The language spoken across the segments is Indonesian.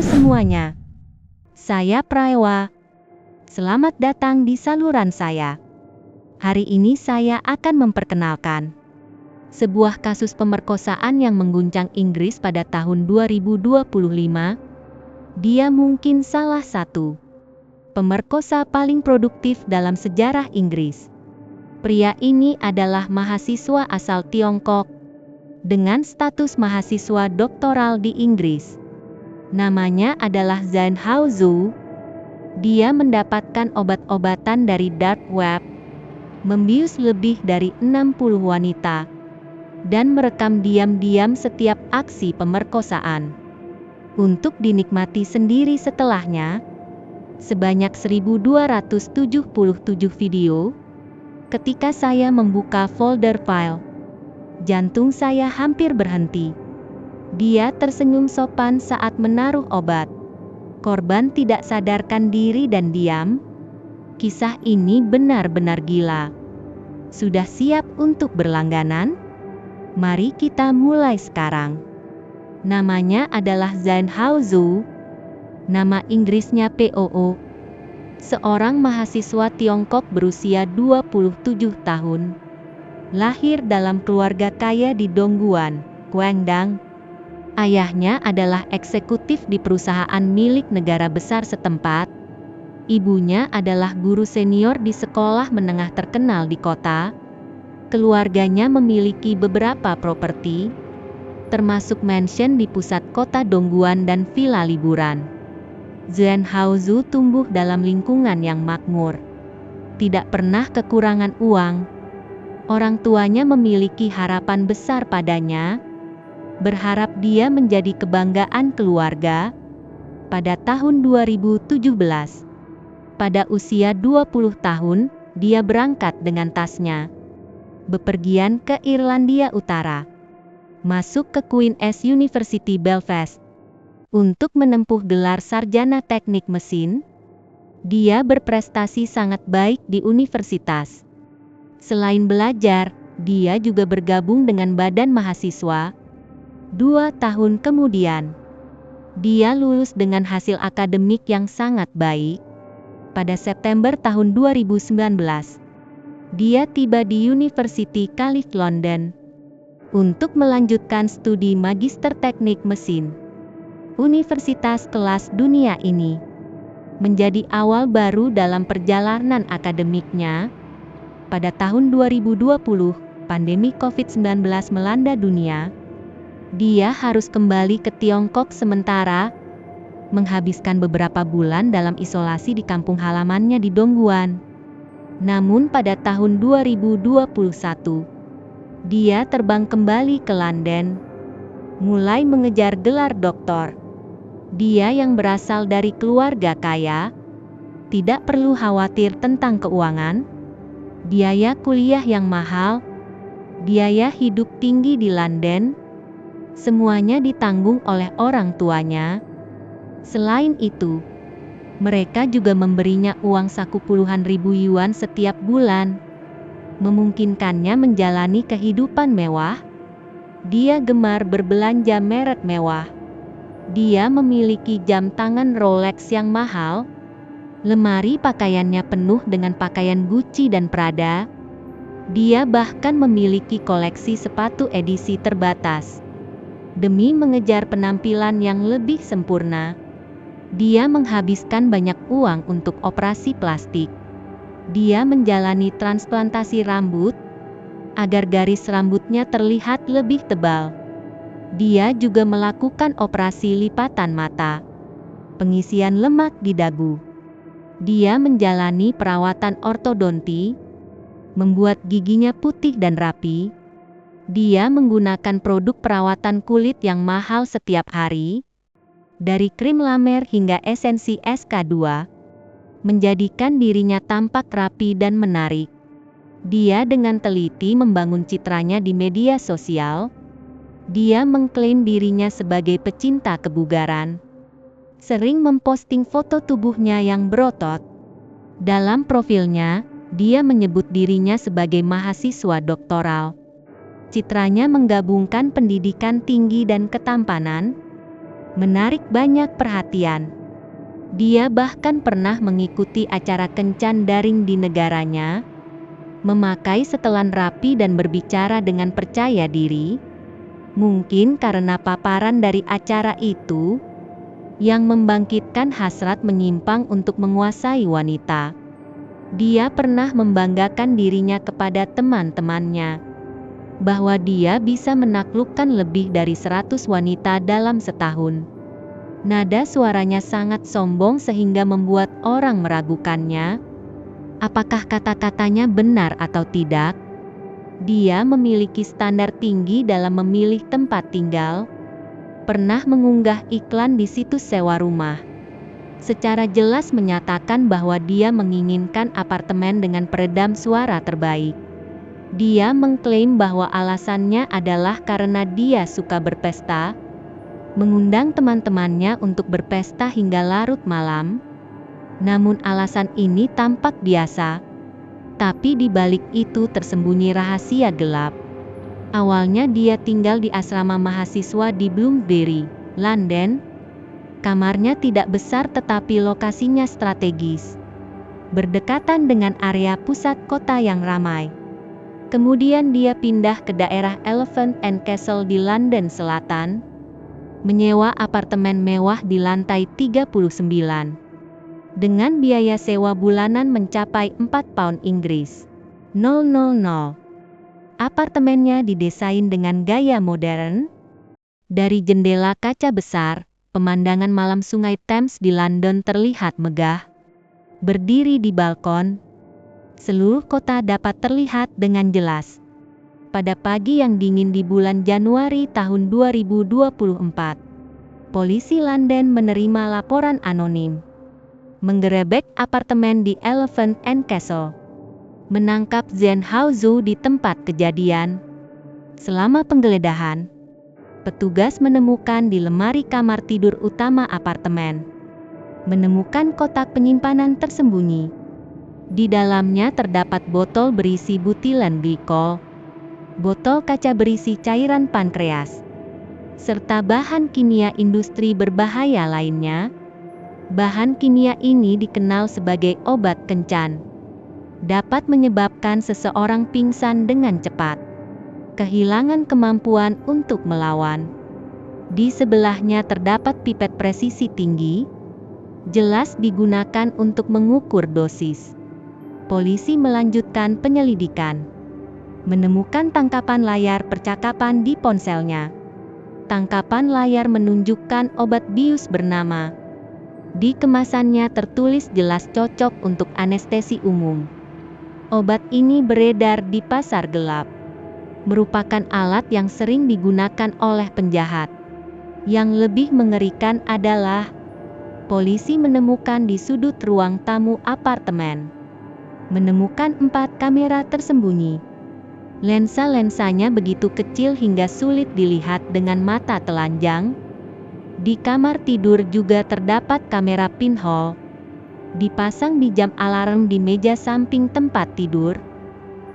semuanya, saya Praewa. Selamat datang di saluran saya. Hari ini saya akan memperkenalkan sebuah kasus pemerkosaan yang mengguncang Inggris pada tahun 2025. Dia mungkin salah satu pemerkosa paling produktif dalam sejarah Inggris. Pria ini adalah mahasiswa asal Tiongkok dengan status mahasiswa doktoral di Inggris. Namanya adalah Zhang Haozhou. Dia mendapatkan obat-obatan dari dark web, membius lebih dari 60 wanita, dan merekam diam-diam setiap aksi pemerkosaan untuk dinikmati sendiri setelahnya. Sebanyak 1277 video. Ketika saya membuka folder file, jantung saya hampir berhenti. Dia tersenyum sopan saat menaruh obat. Korban tidak sadarkan diri dan diam. Kisah ini benar-benar gila. Sudah siap untuk berlangganan? Mari kita mulai sekarang. Namanya adalah Zhang Haozhou. Nama Inggrisnya POO. Seorang mahasiswa Tiongkok berusia 27 tahun. Lahir dalam keluarga kaya di Dongguan, Guangdong. Ayahnya adalah eksekutif di perusahaan milik negara besar setempat. Ibunya adalah guru senior di sekolah menengah terkenal di kota. Keluarganya memiliki beberapa properti, termasuk mansion di pusat kota Dongguan dan villa liburan. Zhang Haozhou tumbuh dalam lingkungan yang makmur. Tidak pernah kekurangan uang. Orang tuanya memiliki harapan besar padanya, berharap dia menjadi kebanggaan keluarga. Pada tahun 2017, pada usia 20 tahun, dia berangkat dengan tasnya, bepergian ke Irlandia Utara, masuk ke Queen's University Belfast, untuk menempuh gelar sarjana teknik mesin. Dia berprestasi sangat baik di universitas. Selain belajar, dia juga bergabung dengan badan mahasiswa. 2 tahun kemudian, dia lulus dengan hasil akademik yang sangat baik. Pada September tahun 2019, dia tiba di University College London untuk melanjutkan studi magister teknik mesin. Universitas kelas dunia ini menjadi awal baru dalam perjalanan akademiknya. Pada tahun 2020, pandemi COVID-19 melanda dunia. Dia harus kembali ke Tiongkok sementara, menghabiskan beberapa bulan dalam isolasi di kampung halamannya di Dongguan. Namun pada tahun 2021, dia terbang kembali ke London, mulai mengejar gelar doktor. Dia yang berasal dari keluarga kaya, tidak perlu khawatir tentang keuangan, biaya kuliah yang mahal, biaya hidup tinggi di London, semuanya ditanggung oleh orang tuanya. Selain itu, mereka juga memberinya uang saku puluhan ribu yuan setiap bulan, memungkinkannya menjalani kehidupan mewah. Dia gemar berbelanja merek mewah. Dia memiliki jam tangan Rolex yang mahal. Lemari pakaiannya penuh dengan pakaian Gucci dan Prada. Dia bahkan memiliki koleksi sepatu edisi terbatas. Demi mengejar penampilan yang lebih sempurna, dia menghabiskan banyak uang untuk operasi plastik. Dia menjalani transplantasi rambut agar garis rambutnya terlihat lebih tebal. Dia juga melakukan operasi lipatan mata, pengisian lemak di dagu. Dia menjalani perawatan ortodonti, membuat giginya putih dan rapi. Dia menggunakan produk perawatan kulit yang mahal setiap hari, dari krim La Mer hingga esensi SK2, menjadikan dirinya tampak rapi dan menarik. Dia dengan teliti membangun citranya di media sosial. Dia mengklaim dirinya sebagai pecinta kebugaran, sering memposting foto tubuhnya yang berotot. Dalam profilnya, dia menyebut dirinya sebagai mahasiswa doktoral. Citranya menggabungkan pendidikan tinggi dan ketampanan. menarik banyak perhatian. Dia bahkan pernah mengikuti acara kencan daring di negaranya, memakai setelan rapi dan berbicara dengan percaya diri. Mungkin karena paparan dari acara itu, yang membangkitkan hasrat menyimpang untuk menguasai wanita. Dia pernah membanggakan dirinya kepada teman-temannya, bahwa dia bisa menaklukkan lebih dari 100 wanita dalam setahun. Nada suaranya sangat sombong sehingga membuat orang meragukannya. Apakah kata-katanya benar atau tidak? Dia memiliki standar tinggi dalam memilih tempat tinggal. Pernah mengunggah iklan di situs sewa rumah. Secara jelas menyatakan bahwa dia menginginkan apartemen dengan peredam suara terbaik. Dia mengklaim bahwa alasannya adalah karena dia suka berpesta, mengundang teman-temannya untuk berpesta hingga larut malam. Namun alasan ini tampak biasa. Tapi di balik itu tersembunyi rahasia gelap. Awalnya dia tinggal di asrama mahasiswa di Bloomsbury, London. Kamarnya tidak besar tetapi lokasinya strategis, berdekatan dengan area pusat kota yang ramai. Kemudian dia pindah ke daerah Elephant and Castle di London Selatan, menyewa apartemen mewah di lantai 39. Dengan biaya sewa bulanan mencapai 4 pound Inggris. 000. Apartemennya didesain dengan gaya modern. Dari jendela kaca besar, pemandangan malam Sungai Thames di London terlihat megah. Berdiri di balkon, seluruh kota dapat terlihat dengan jelas. Pada pagi yang dingin di bulan Januari tahun 2024, polisi London menerima laporan anonim. Menggerebek apartemen di Elephant and Castle. Menangkap Zhen Haozhou di tempat kejadian. Selama penggeledahan, petugas menemukan di lemari kamar tidur utama apartemen. Menemukan kotak penyimpanan tersembunyi. Di dalamnya terdapat botol berisi butilan glikol, botol kaca berisi cairan pankreas, serta bahan kimia industri berbahaya lainnya. Bahan kimia ini dikenal sebagai obat kencan. Dapat menyebabkan seseorang pingsan dengan cepat, kehilangan kemampuan untuk melawan. Di sebelahnya terdapat pipet presisi tinggi, jelas digunakan untuk mengukur dosis. Polisi melanjutkan penyelidikan. Menemukan tangkapan layar percakapan di ponselnya. Tangkapan layar menunjukkan obat bius bernama. Di kemasannya tertulis jelas cocok untuk anestesi umum. Obat ini beredar di pasar gelap. Merupakan alat yang sering digunakan oleh penjahat. Yang lebih mengerikan adalah, polisi menemukan di sudut ruang tamu apartemen. Menemukan 4 kamera tersembunyi. Lensa-lensanya begitu kecil hingga sulit dilihat dengan mata telanjang. Di kamar tidur juga terdapat kamera pinhole. Dipasang di jam alarm di meja samping tempat tidur.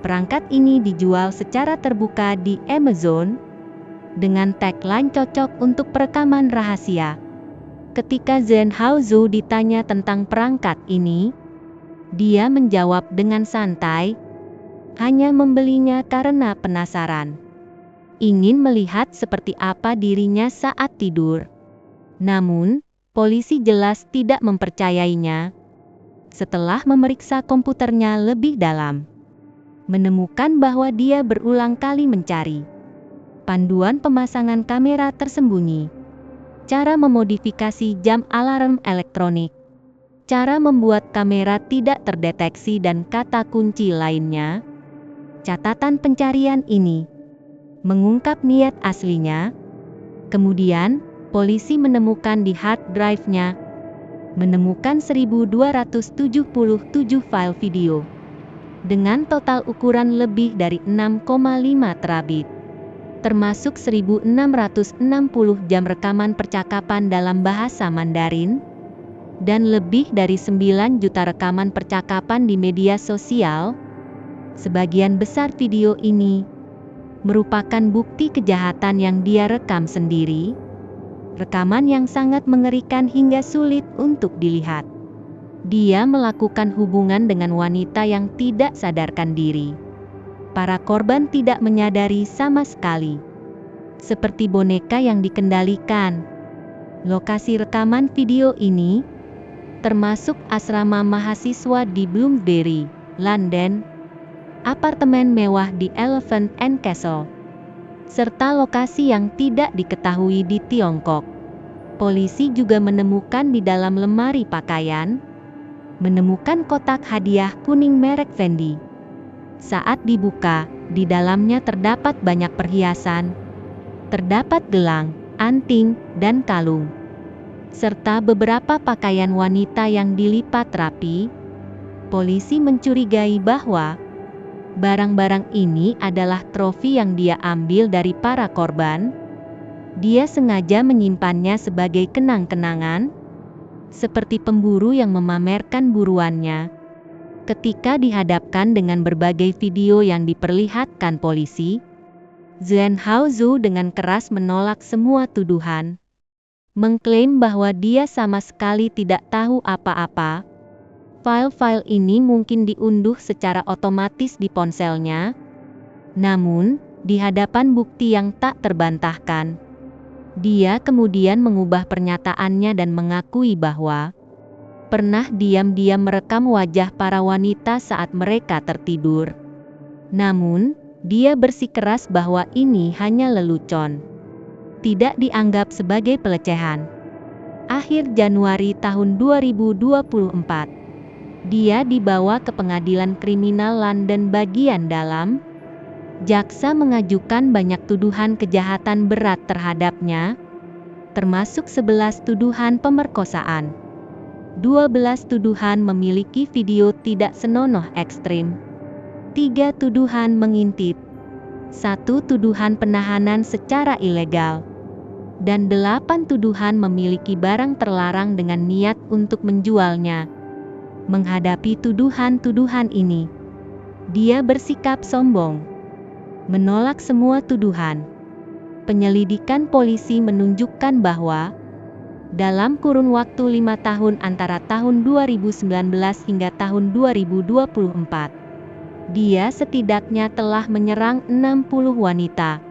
Perangkat ini dijual secara terbuka di Amazon, dengan tagline cocok untuk perekaman rahasia. Ketika Zhen Haozhou ditanya tentang perangkat ini, dia menjawab dengan santai, hanya membelinya karena penasaran. Ingin melihat seperti apa dirinya saat tidur. Namun, polisi jelas tidak mempercayainya. Setelah memeriksa komputernya lebih dalam, menemukan bahwa dia berulang kali mencari panduan pemasangan kamera tersembunyi, cara memodifikasi jam alarm elektronik, cara membuat kamera tidak terdeteksi dan kata kunci lainnya. Catatan pencarian ini mengungkap niat aslinya. Kemudian, polisi menemukan di hard drive-nya, menemukan 1277 file video, dengan total ukuran lebih dari 6,5 terabit, termasuk 1660 jam rekaman percakapan dalam bahasa Mandarin, dan lebih dari 9 juta rekaman percakapan di media sosial. Sebagian besar video ini merupakan bukti kejahatan yang dia rekam sendiri. Rekaman yang sangat mengerikan hingga sulit untuk dilihat. Dia melakukan hubungan dengan wanita yang tidak sadarkan diri. Para korban tidak menyadari sama sekali. Seperti boneka yang dikendalikan. Lokasi rekaman video ini termasuk asrama mahasiswa di Bloomsbury, London, apartemen mewah di Elephant and Castle, serta lokasi yang tidak diketahui di Tiongkok. Polisi juga menemukan di dalam lemari pakaian, menemukan kotak hadiah kuning merek Fendi. Saat dibuka, di dalamnya terdapat banyak perhiasan, terdapat gelang, anting, dan kalung, serta beberapa pakaian wanita yang dilipat rapi. Polisi mencurigai bahwa barang-barang ini adalah trofi yang dia ambil dari para korban. Dia sengaja menyimpannya sebagai kenang-kenangan, seperti pemburu yang memamerkan buruannya. Ketika dihadapkan dengan berbagai video yang diperlihatkan polisi, Zhen Haozhou dengan keras menolak semua tuduhan, mengklaim bahwa dia sama sekali tidak tahu apa-apa. File-file ini mungkin diunduh secara otomatis di ponselnya, namun, di hadapan bukti yang tak terbantahkan, dia kemudian mengubah pernyataannya dan mengakui bahwa pernah diam-diam merekam wajah para wanita saat mereka tertidur. Namun, dia bersikeras bahwa ini hanya lelucon, tidak dianggap sebagai pelecehan. Akhir Januari tahun 2024, dia dibawa ke pengadilan kriminal London bagian dalam. Jaksa mengajukan banyak tuduhan kejahatan berat terhadapnya, termasuk 11 tuduhan pemerkosaan. 12 tuduhan memiliki video tidak senonoh ekstrim. 3 tuduhan mengintip. 1 tuduhan penahanan secara ilegal. Dan 8 tuduhan memiliki barang terlarang dengan niat untuk menjualnya. Menghadapi tuduhan-tuduhan ini, dia bersikap sombong, menolak semua tuduhan. Penyelidikan polisi menunjukkan bahwa dalam kurun waktu 5 tahun antara tahun 2019 hingga tahun 2024, dia setidaknya telah menyerang 60 wanita.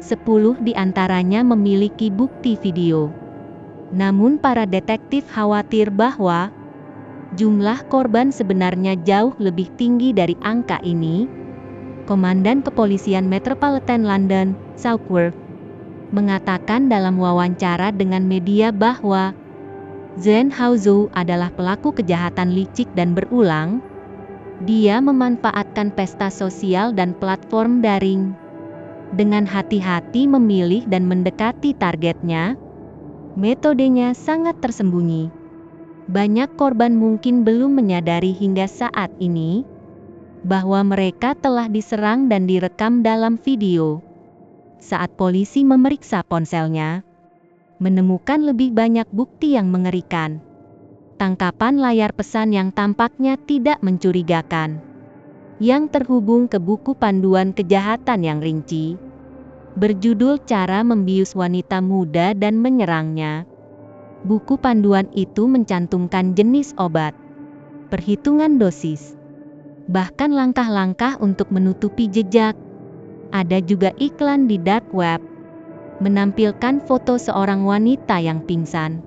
10 di antaranya memiliki bukti video. Namun para detektif khawatir bahwa jumlah korban sebenarnya jauh lebih tinggi dari angka ini. Komandan Kepolisian Metropolitan London, Southwark, mengatakan dalam wawancara dengan media bahwa Zhen Haozhou adalah pelaku kejahatan licik dan berulang. Dia memanfaatkan pesta sosial dan platform daring. Dengan hati-hati memilih dan mendekati targetnya, metodenya sangat tersembunyi. Banyak korban mungkin belum menyadari hingga saat ini bahwa mereka telah diserang dan direkam dalam video. Saat polisi memeriksa ponselnya, menemukan lebih banyak bukti yang mengerikan. Tangkapan layar pesan yang tampaknya tidak mencurigakan, yang terhubung ke buku panduan kejahatan yang rinci, berjudul Cara Membius Wanita Muda dan Menyerangnya. Buku panduan itu mencantumkan jenis obat, perhitungan dosis, bahkan langkah-langkah untuk menutupi jejak. Ada juga iklan di dark web, menampilkan foto seorang wanita yang pingsan.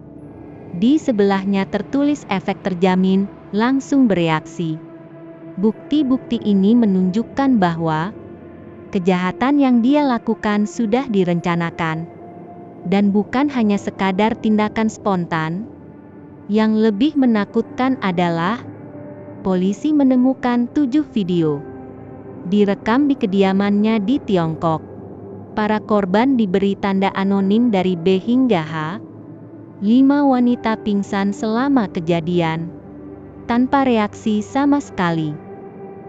Di sebelahnya tertulis efek terjamin, langsung bereaksi. Bukti-bukti ini menunjukkan bahwa kejahatan yang dia lakukan sudah direncanakan, dan bukan hanya sekadar tindakan spontan. Yang lebih menakutkan adalah polisi menemukan 7 video direkam di kediamannya di Tiongkok. Para korban diberi tanda anonim dari B hingga H. 5 wanita pingsan selama kejadian, tanpa reaksi sama sekali.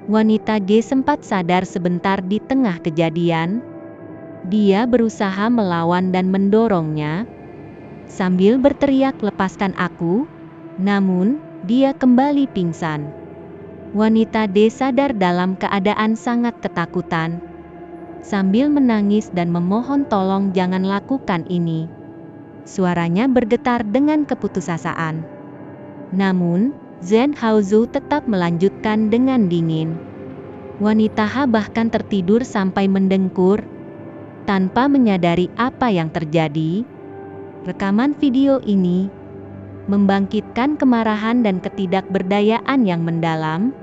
Wanita G sempat sadar sebentar di tengah kejadian. Dia berusaha melawan dan mendorongnya, sambil berteriak, "Lepaskan aku!" Namun, dia kembali pingsan. Wanita D sadar dalam keadaan sangat ketakutan, sambil menangis dan memohon tolong jangan lakukan ini. Suaranya bergetar dengan keputusasaan. Namun, Zhen Haozhou tetap melanjutkan dengan dingin. Wanita Ha bahkan tertidur sampai mendengkur, tanpa menyadari apa yang terjadi. Rekaman video ini membangkitkan kemarahan dan ketidakberdayaan yang mendalam.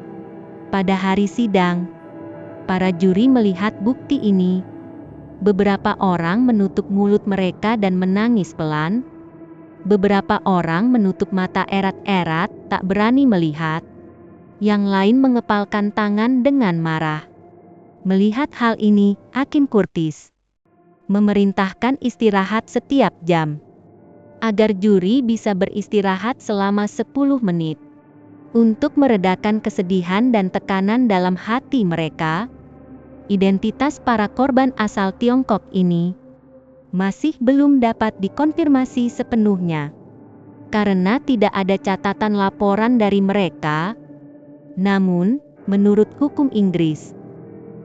Pada hari sidang, para juri melihat bukti ini. Beberapa orang menutup mulut mereka dan menangis pelan. Beberapa orang menutup mata erat-erat, tak berani melihat. Yang lain mengepalkan tangan dengan marah. Melihat hal ini, Hakim Curtis memerintahkan istirahat setiap jam, agar juri bisa beristirahat selama 10 menit. Untuk meredakan kesedihan dan tekanan dalam hati mereka, identitas para korban asal Tiongkok ini masih belum dapat dikonfirmasi sepenuhnya, karena tidak ada catatan laporan dari mereka. Namun, menurut hukum Inggris,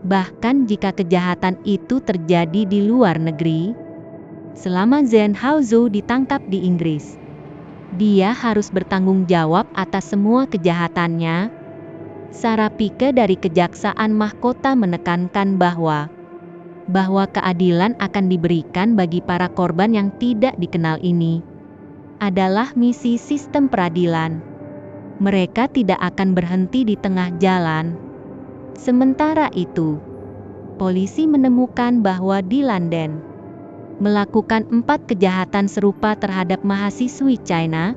bahkan jika kejahatan itu terjadi di luar negeri, selama Zhen Haozhou ditangkap di Inggris, dia harus bertanggung jawab atas semua kejahatannya. Sarah Pike dari Kejaksaan Mahkota menekankan bahwa keadilan akan diberikan bagi para korban yang tidak dikenal ini. Adalah misi sistem peradilan. Mereka tidak akan berhenti di tengah jalan. Sementara itu, polisi menemukan bahwa di London melakukan 4 kejahatan serupa terhadap mahasiswi China.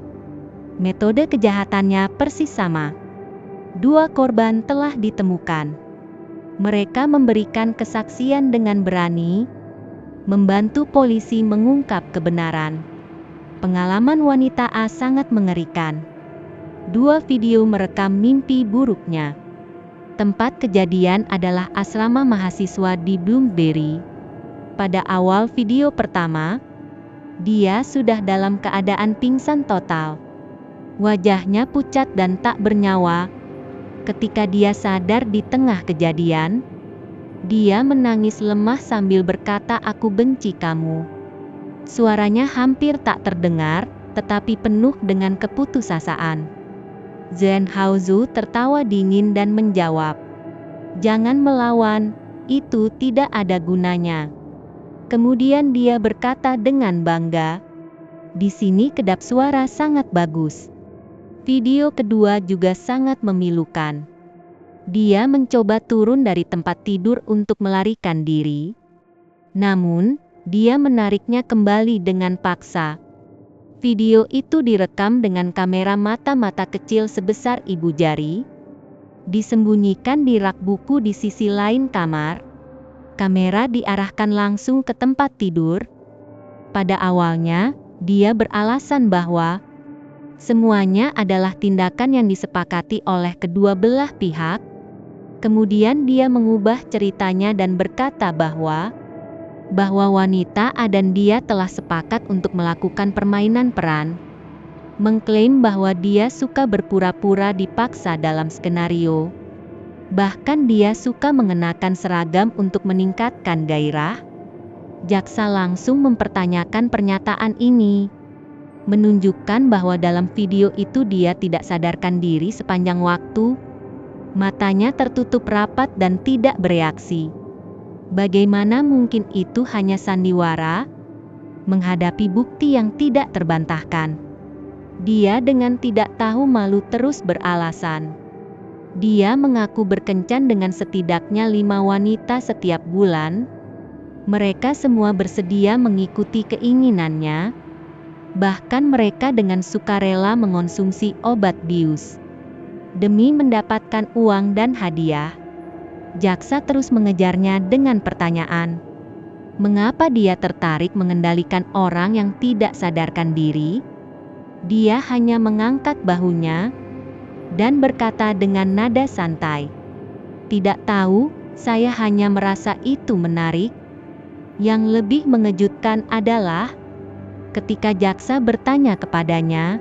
Metode kejahatannya persis sama. 2 korban telah ditemukan. Mereka memberikan kesaksian dengan berani, membantu polisi mengungkap kebenaran. Pengalaman wanita A sangat mengerikan. 2 video merekam mimpi buruknya. Tempat kejadian adalah asrama mahasiswa di Bloomsbury. Pada awal video pertama, dia sudah dalam keadaan pingsan total. Wajahnya pucat dan tak bernyawa. Ketika dia sadar di tengah kejadian, dia menangis lemah sambil berkata, "Aku benci kamu." Suaranya hampir tak terdengar, tetapi penuh dengan keputusasaan. Zhen Haozhou tertawa dingin dan menjawab, "Jangan melawan, itu tidak ada gunanya." Kemudian dia berkata dengan bangga, "Di sini kedap suara sangat bagus." Video kedua juga sangat memilukan. Dia mencoba turun dari tempat tidur untuk melarikan diri. Namun, dia menariknya kembali dengan paksa. Video itu direkam dengan kamera mata-mata kecil sebesar ibu jari, disembunyikan di rak buku di sisi lain kamar. Kamera diarahkan langsung ke tempat tidur. Pada awalnya, dia beralasan bahwa semuanya adalah tindakan yang disepakati oleh kedua belah pihak. Kemudian dia mengubah ceritanya dan berkata bahwa wanita A dan dia telah sepakat untuk melakukan permainan peran. Mengklaim bahwa dia suka berpura-pura dipaksa dalam skenario. Bahkan dia suka mengenakan seragam untuk meningkatkan gairah. Jaksa langsung mempertanyakan pernyataan ini, menunjukkan bahwa dalam video itu dia tidak sadarkan diri sepanjang waktu. Matanya tertutup rapat dan tidak bereaksi. Bagaimana mungkin itu hanya sandiwara? Menghadapi bukti yang tidak terbantahkan, dia dengan tidak tahu malu terus beralasan. Dia mengaku berkencan dengan setidaknya 5 wanita setiap bulan. Mereka semua bersedia mengikuti keinginannya. Bahkan mereka dengan sukarela mengonsumsi obat bius demi mendapatkan uang dan hadiah. Jaksa terus mengejarnya dengan pertanyaan, mengapa dia tertarik mengendalikan orang yang tidak sadarkan diri? Dia hanya mengangkat bahunya dan berkata dengan nada santai, "Tidak tahu, saya hanya merasa itu menarik." Yang lebih mengejutkan adalah ketika jaksa bertanya kepadanya,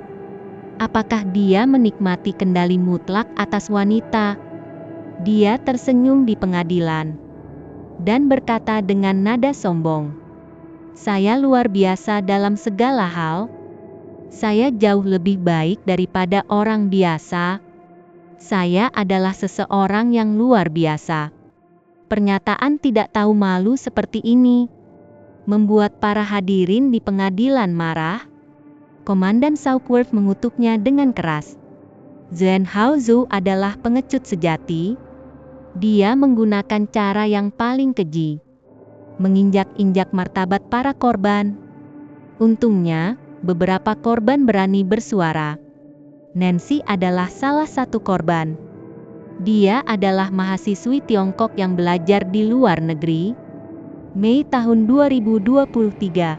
apakah dia menikmati kendali mutlak atas wanita? Dia tersenyum di pengadilan dan berkata dengan nada sombong, Saya luar biasa dalam segala hal. Saya jauh lebih baik daripada orang biasa. Saya adalah seseorang yang luar biasa. Pernyataan tidak tahu malu seperti ini membuat para hadirin di pengadilan marah. Komandan Southworth mengutuknya dengan keras. Zhen Haozhou adalah pengecut sejati. Dia menggunakan cara yang paling keji, menginjak-injak martabat para korban. Untungnya, beberapa korban berani bersuara. Nancy adalah salah satu korban. Dia adalah mahasiswi Tiongkok yang belajar di luar negeri. Mei tahun 2023.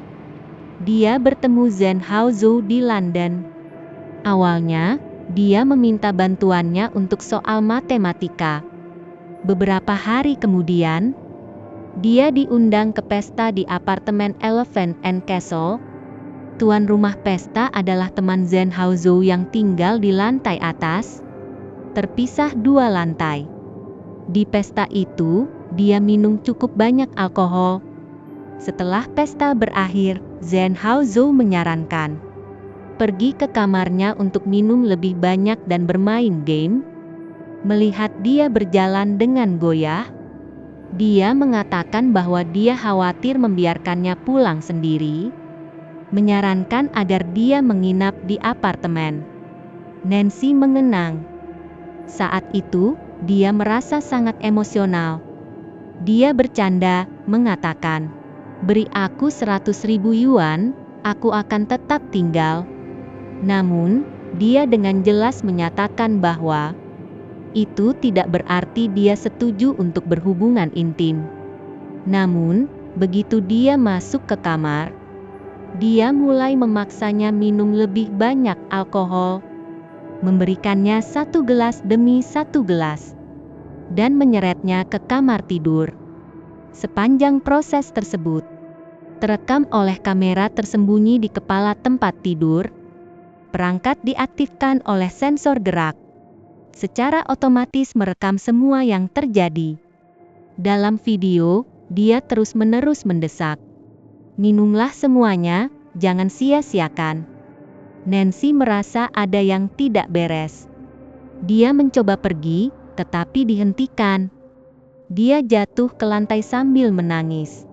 Dia bertemu Zhen Haozhou di London. Awalnya, dia meminta bantuannya untuk soal matematika. Beberapa hari kemudian, dia diundang ke pesta di apartemen Elephant and Castle. Tuan rumah pesta adalah teman Zhen Haozhou yang tinggal di lantai atas, terpisah 2 lantai. Di pesta itu, dia minum cukup banyak alkohol. Setelah pesta berakhir, Zhen Haozhou menyarankan pergi ke kamarnya untuk minum lebih banyak dan bermain game. Melihat dia berjalan dengan goyah, dia mengatakan bahwa dia khawatir membiarkannya pulang sendiri, menyarankan agar dia menginap di apartemen. Nancy mengenang. Saat itu, dia merasa sangat emosional. Dia bercanda, mengatakan, "Beri aku 100.000 yuan, aku akan tetap tinggal." Namun, dia dengan jelas menyatakan bahwa itu tidak berarti dia setuju untuk berhubungan intim. Namun, begitu dia masuk ke kamar, dia mulai memaksanya minum lebih banyak alkohol, memberikannya 1 gelas demi 1 gelas, dan menyeretnya ke kamar tidur. Sepanjang proses tersebut terekam oleh kamera tersembunyi di kepala tempat tidur. Perangkat diaktifkan oleh sensor gerak. Secara otomatis merekam semua yang terjadi. Dalam video, dia terus-menerus mendesak, "Minumlah semuanya, jangan sia-siakan." Nancy merasa ada yang tidak beres. Dia mencoba pergi, tetapi dihentikan. Dia jatuh ke lantai sambil menangis.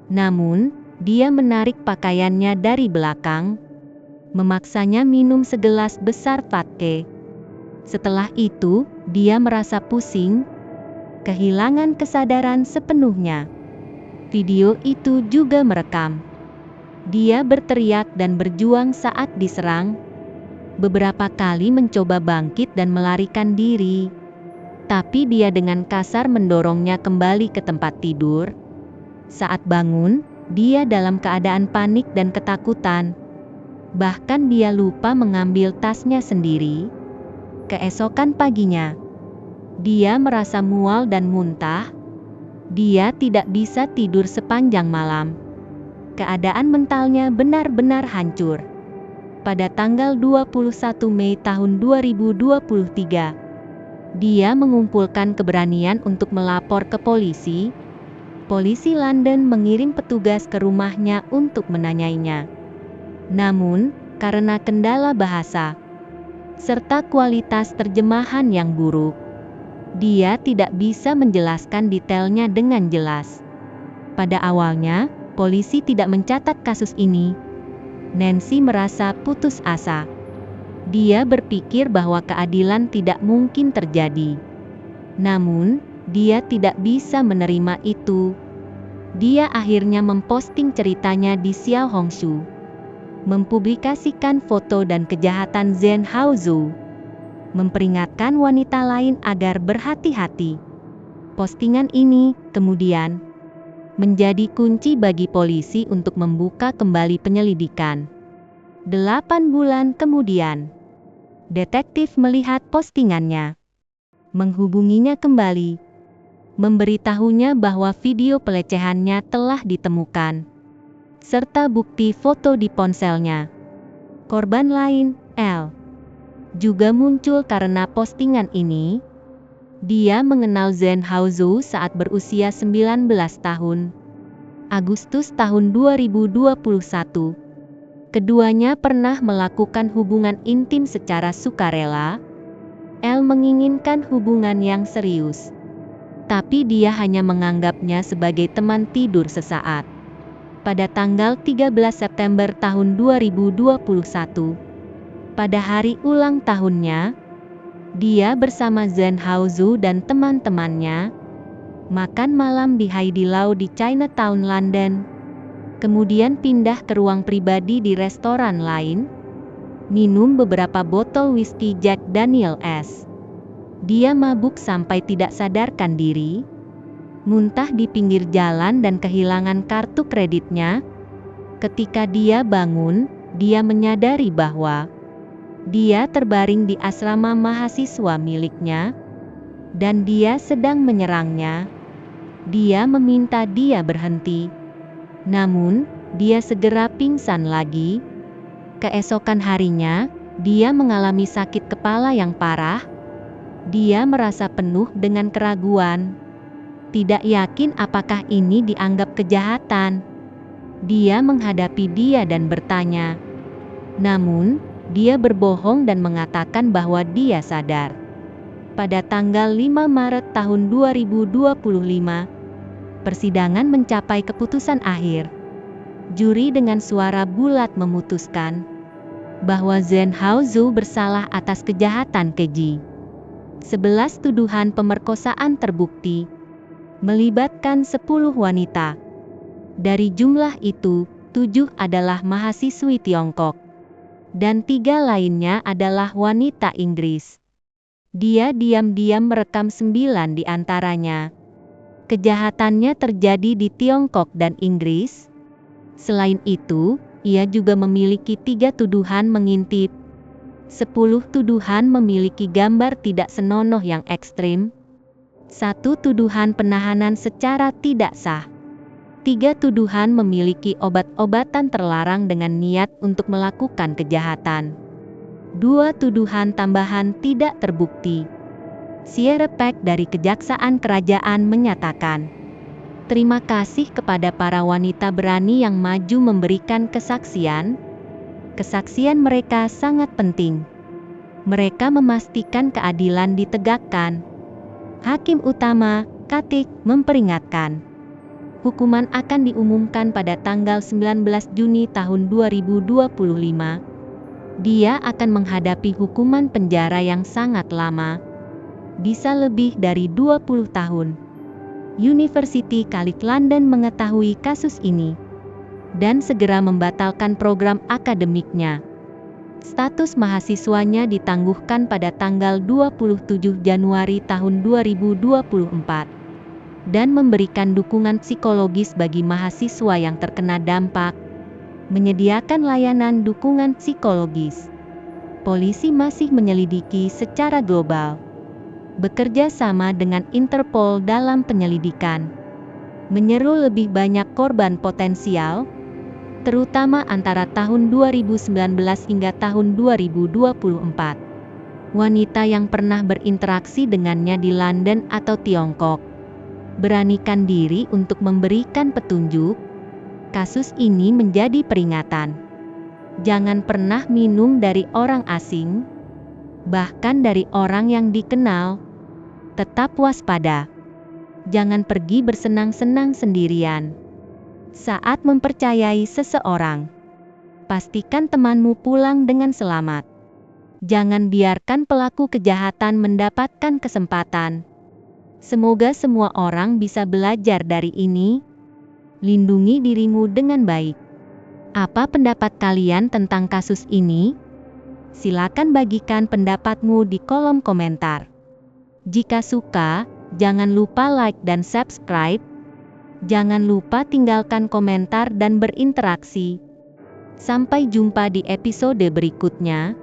Namun, dia menarik pakaiannya dari belakang, memaksanya minum segelas besar vodka. Setelah itu, dia merasa pusing, kehilangan kesadaran sepenuhnya. Video itu juga merekam. Dia berteriak dan berjuang saat diserang. Beberapa kali mencoba bangkit dan melarikan diri, tapi dia dengan kasar mendorongnya kembali ke tempat tidur. Saat bangun, dia dalam keadaan panik dan ketakutan. Bahkan dia lupa mengambil tasnya sendiri. Keesokan paginya, dia merasa mual dan muntah. Dia tidak bisa tidur sepanjang malam. Keadaan mentalnya benar-benar hancur. Pada tanggal 21 Mei tahun 2023, dia mengumpulkan keberanian untuk melapor ke polisi. Polisi London mengirim petugas ke rumahnya untuk menanyainya. Namun, karena kendala bahasa serta kualitas terjemahan yang buruk, dia tidak bisa menjelaskan detailnya dengan jelas. Pada awalnya, polisi tidak mencatat kasus ini. Nancy merasa putus asa. Dia berpikir bahwa keadilan tidak mungkin terjadi. Namun, dia tidak bisa menerima itu. Dia akhirnya memposting ceritanya di Xiaohongshu, mempublikasikan foto dan kejahatan Zhen Haozhou, memperingatkan wanita lain agar berhati-hati. Postingan ini, kemudian, menjadi kunci bagi polisi untuk membuka kembali penyelidikan. 8 bulan kemudian, detektif melihat postingannya, menghubunginya kembali, memberitahunya bahwa video pelecehannya telah ditemukan, serta bukti foto di ponselnya. Korban lain, L, juga muncul karena postingan ini. Dia mengenal Zhen Haozhou saat berusia 19 tahun. Agustus tahun 2021. Keduanya pernah melakukan hubungan intim secara sukarela. L menginginkan hubungan yang serius, tapi dia hanya menganggapnya sebagai teman tidur sesaat. Pada tanggal 13 September tahun 2021, pada hari ulang tahunnya, dia bersama Zhen Haozhou dan teman-temannya makan malam di Heidi Lau di Chinatown, London. Kemudian pindah ke ruang pribadi di restoran lain, minum beberapa botol whisky Jack Daniel's. Dia mabuk sampai tidak sadarkan diri, muntah di pinggir jalan dan kehilangan kartu kreditnya. Ketika dia bangun, dia menyadari bahwa dia terbaring di asrama mahasiswa miliknya, dan dia sedang menyerangnya. Dia meminta dia berhenti. Namun, dia segera pingsan lagi. Keesokan harinya, dia mengalami sakit kepala yang parah. Dia merasa penuh dengan keraguan. Tidak yakin apakah ini dianggap kejahatan. Dia menghadapi dia dan bertanya. Namun, dia berbohong dan mengatakan bahwa dia sadar. Pada tanggal 5 Maret tahun 2025, persidangan mencapai keputusan akhir. Juri dengan suara bulat memutuskan bahwa Zhen Haozhou bersalah atas kejahatan keji. 11 tuduhan pemerkosaan terbukti, melibatkan 10 wanita. Dari jumlah itu, 7 adalah mahasiswi Tiongkok, dan 3 lainnya adalah wanita Inggris. Dia diam-diam merekam 9 di antaranya. Kejahatannya terjadi di Tiongkok dan Inggris. Selain itu, ia juga memiliki 3 tuduhan mengintip. 10 tuduhan memiliki gambar tidak senonoh yang ekstrim. 1 tuduhan penahanan secara tidak sah. 3 tuduhan memiliki obat-obatan terlarang dengan niat untuk melakukan kejahatan. 2 tuduhan tambahan tidak terbukti. Sierra Pack dari Kejaksaan Kerajaan menyatakan, terima kasih kepada para wanita berani yang maju memberikan kesaksian. Kesaksian mereka sangat penting. Mereka memastikan keadilan ditegakkan. Hakim Utama, Katik, memperingatkan. Hukuman akan diumumkan pada tanggal 19 Juni tahun 2025. Dia akan menghadapi hukuman penjara yang sangat lama. Bisa lebih dari 20 tahun. University College London mengetahui kasus ini dan segera membatalkan program akademiknya. Status mahasiswanya ditangguhkan pada tanggal 27 Januari tahun 2024 dan memberikan dukungan psikologis bagi mahasiswa yang terkena dampak, menyediakan layanan dukungan psikologis. Polisi masih menyelidiki secara global, bekerja sama dengan Interpol dalam penyelidikan, menyeru lebih banyak korban potensial, terutama antara tahun 2019 hingga tahun 2024. Wanita yang pernah berinteraksi dengannya di London atau Tiongkok, beranikan diri untuk memberikan petunjuk. Kasus ini menjadi peringatan. Jangan pernah minum dari orang asing, bahkan dari orang yang dikenal. Tetap waspada. Jangan pergi bersenang-senang sendirian. Saat mempercayai seseorang, pastikan temanmu pulang dengan selamat. Jangan biarkan pelaku kejahatan mendapatkan kesempatan. Semoga semua orang bisa belajar dari ini. Lindungi dirimu dengan baik. Apa pendapat kalian tentang kasus ini? Silakan bagikan pendapatmu di kolom komentar. Jika suka, jangan lupa like dan subscribe. Jangan lupa tinggalkan komentar dan berinteraksi. Sampai jumpa di episode berikutnya.